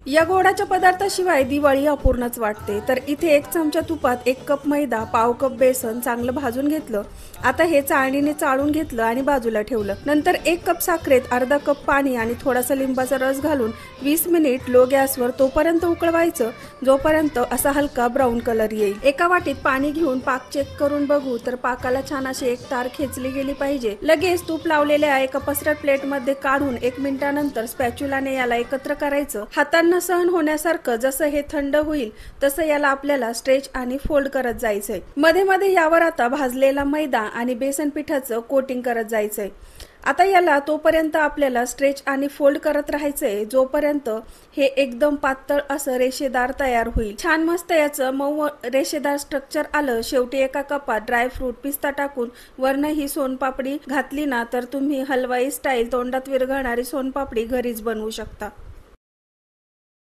या गोडाच्या पदार्थाशिवाय दिवाळी अपूर्णच वाटते। तर इथे 1 चमचा तुपात 1 कप मैदा, पाव कप बेसन चांगलं भाजून घेतलं। आता हे चाळणीने चाळून घेतलं आणि बाजूला ठेवलं। नंतर 1 कप साखरेत अर्धा कप पाणी आणि थोडासा लिंबाचा रस घालून 20 मिनिट लो गॅसवर तोपर्यंत उकळवायचं जोपर्यंत असा हलका ब्राऊन कलर येईल। एका वाटीत पाणी घेऊन पाक चेक करून बघू तर पाकाला छान अशी एक तार खेचली गेली पाहिजे। लगेच तूप लावलेल्या एका पसरट प्लेट मध्ये काढून 1 मिनिटानंतर स्पॅच्युलाने याला एकत्र करायचं। हातांना सहन होण्यासारखं जसं हे थंड होईल तसं याला आपल्याला स्ट्रेच आणि फोल्ड करत जायचंय। मध्ये मध्ये यावर आता भाजलेला मैदा आणि बेसन पिठाचं कोटिंग करत जायचंय। आता याला तोपर्यंत आपल्याला स्ट्रेच आणि फोल्ड करत राहायचंय जोपर्यंत हे एकदम पातळ असं रेषेदार तयार होईल। छान मस्त याचं मऊ रेषेदार स्ट्रक्चर आलं। शेवटी एका कपात ड्रायफ्रूट पिस्ता टाकून वरन ही सोनपापडी घातली ना तर तुम्ही हलवाई स्टाईल तोंडात विरघळणारी सोनपापडी घरीच बनवू शकता।